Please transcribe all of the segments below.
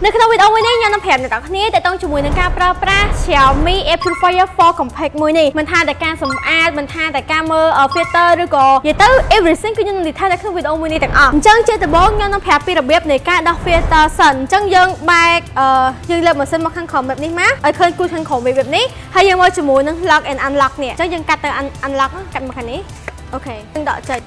នៅក្នុងវីដេអូមួយនេះខ្ញុំនឹងប្រាប់អ្នកទាំងគ្នាតើតើជាមួយនឹងការប្រើប្រាស់ Xiaomi Air Purifier 4 Compact មួយនេះមិនថាតែការសម្អាតមិនថាតែការមើល filter ឬក៏និយាយទៅ everything គឺខ្ញុំនឹងនិយាយថាក្នុងវីដេអូមួយនេះទាំងអស់អញ្ចឹងជាដំបូងខ្ញុំនឹងប្រាប់ពីរបៀបនៃការដោះ filter សិនអញ្ចឹងយើងបែកយើងលើកម៉ាស៊ីនមកខាងក្រោមបែបនេះមកឲ្យឃើញគូខាងក្រោមបែបនេះហើយយើងមកជាមួយនឹង lock and unlock នេះអញ្ចឹងយើងកាត់ទៅ unlock កាត់មកខាងនេះអូខេយើងដកចេញ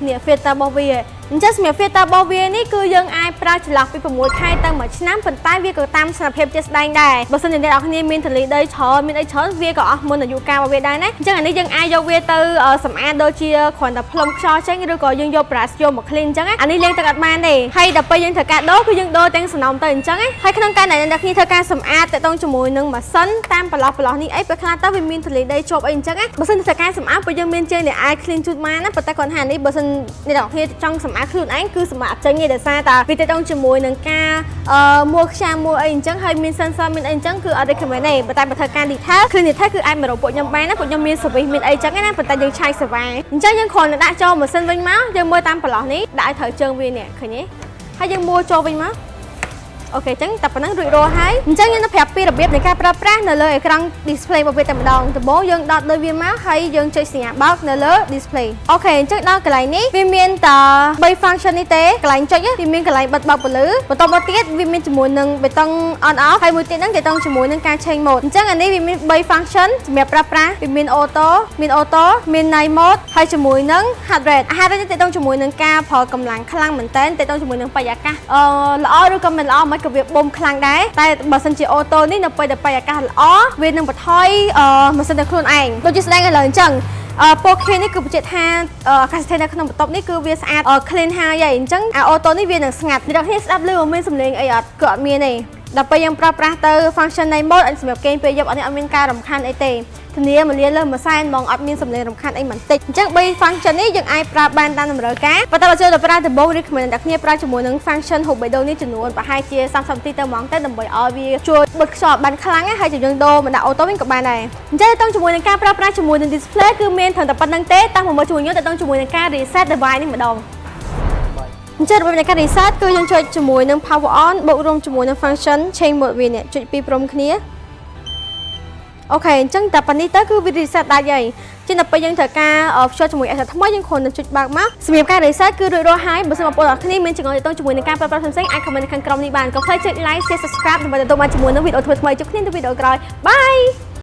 នេះ filter របស់វាអញ្ចឹងសម្រាប់ filter របស់វានេះគឺយើងអាចប្រើចន្លោះពី6ខែទៅ1ឆ្នាំប៉ុន្តែវាក៏តាមស្ថានភាពជាក់ស្ដែងដែរបើសិនជាអ្នកនរគ្នាមានទលីដីច្រើនមានអីច្រើនវាក៏អស់មុនអាយុកាលរបស់វាដែរណាអញ្ចឹងអានេះយើងអាចយកវាទៅសម្អាតដូចជាគ្រាន់តែផ្លុំខ្យល់ចេញឬក៏យើងយក brush យកមក clean អញ្ចឹងអានេះលេងទឹកអត់បានទេហើយដល់ពេលយើងធ្វើការដូរគឺយើងដូរទាំងសំណុំទៅអញ្ចឹងហើយក្នុងការដែលអ្នកនរគ្នាធ្វើការសម្អាតទៅជាមួយនឹងម៉ាស៊ីនតាមប្រឡោះនេះអីពេលខ្លះទៅវាមានទលីដីជាប់អីអញ្ចឹងបើសិនធ្វើការសម្អាតពេលយើងមានជើងដែលអាច clean ជូតបានណាប៉ុន្តែគាត់ថានេះបើសិនអ្នកនរគ្នាចង់សម្អាតខ្លួនឯងគឺសម្អាតចេញទេដោយសារតែវាទៅដល់ជាមួយនឹងការមួលខ្យាមួលអីអញ្ចឹងហើយមាន sensor មានអីអញ្ចឹងគឺអត់ recommend ទេប៉ុន្តែបើធ្វើការ detail គឺ detail គឺអាចមករកពួកខ្ញុំបានណាពួកខ្ញុំមាន service មានអីអញ្ចឹងណាប៉ុន្តែយើងឆាយសេវាអញ្ចឹងយើងគ្រាន់តែដាក់ចូលម៉ាស៊ីនវិញមកយើងមើលតាមប្រឡោះនេះដាក់ឲ្យត្រូវជើងវានេះឃើញទេហើយយើងមួលចូលវិញមកអូខេអញ្ចឹងតែប៉ុណ្ណឹងរួចរាល់ហើយអញ្ចឹងខ្ញុំនឹងប្រាប់ពីរបៀបនៃការប្រើប្រាស់នៅលើអេក្រង់ display របស់វាតែម្ដងដំបូងយើងដកលើវាមកហើយយើងចុចសញ្ញាបោកនៅលើ display អូខេអញ្ចឹងដល់កន្លែងនេះវាមានតែ3 function នេះទេកន្លែងចុចវាមានកន្លែងបិទបើកពន្លឺបន្តមកទៀតវាមានជាមួយនឹងបេតុង on off ហើយមួយទៀតហ្នឹងគេតង់ជាមួយនឹងការ change mode អញ្ចឹងអានេះវាមាន3 function សម្រាប់ប្រើប្រាស់វាមាន auto មាន night mode ហើយជាមួយនឹង heart rate នេះតង់ជាមួយនឹងការប្រើកម្លាំងខ្លាំងមែនតើតង់ជាមួយនឹងបរិយាកាសល្អឬក៏មិនល្អក៏វាបូមខ្លាំងដែរតែបើសិនជាអូតូនេះនៅពេលដែលបរិយាកាសល្អវានឹងបន្ថយម៉ាស៊ីនតែខ្លួនឯងដូចជាស្ដែងឥឡូវអញ្ចឹង4K នេះគឺបញ្ជាក់ថាអាកាសធាតុនៅក្នុងបន្ទប់នេះគឺវាស្អាត clean ហើយអញ្ចឹងអាអូតូនេះវានឹងស្ងាត់អ្នកនរគ្នាស្ដាប់ឮមានសំឡេងអីអត់គឺអត់មានទេដល់ពេលយើងប្រើប្រាស់ទៅ function night mode សម្រាប់គេងពេលយប់អត់មានការរំខានអីទេធានាមកលាលើមួយសែនហ្មងអត់មានសំឡេងរំខានអីបន្តិចអញ្ចឹង3 function នេះយើងអាចប្រើបានតាមតម្រូវការប៉ុន្តែបើចូលទៅប្រើដំបូង recommend អ្នកគ្នាប្រើជាមួយនឹង function Hobedo នេះចំនួនប្រហែលជា30នាទីទៅហ្មងទៅដើម្បីឲ្យវាជួយបិទខ្យល់បានខ្លាំងហើយយើងដូរមកដាក់អូតូវិញក៏បានដែរអញ្ចឹងទៅជាមួយនឹងការប្រើប្រាស់ជាមួយនឹង display គឺមានត្រឹមតែប៉ុណ្្នឹងទេតាំងមកមើលជាមួយខ្ញុំទៅជាមួយនឹងការ reset device នេះម្ដងអញ្ចឹងរបៀបនៃការ reset គឺយើងចុចជាមួយនឹង power on បូករួមជាមួយនឹង function change mode វានេះចុចពីរព្រមគ្នាអូខេអញ្ចឹងតែប៉ុណ្នេះទៅគឺវា reset ដាច់ហើយចឹងដល់ពេលយើងត្រូវការភ្ជាប់ជាមួយ asset ថ្មីយើងគ្រាន់តែចុចបើកមកសម្រាប់ការ reset គឺរួចរាល់ហើយបើសិនបងប្អូនអរគ្នាមានចំណងទាក់ទងជាមួយនឹងការប្រើប្រាស់ផ្សេងៗអាច comment នៅខាងក្រោមនេះបានកុំភ្លេចចុច like share subscribe ដើម្បីទទួលបានជាមួយនឹងវីដេអូថ្មីៗជួបគ្នានៅវីដេអូក្រោយបាយ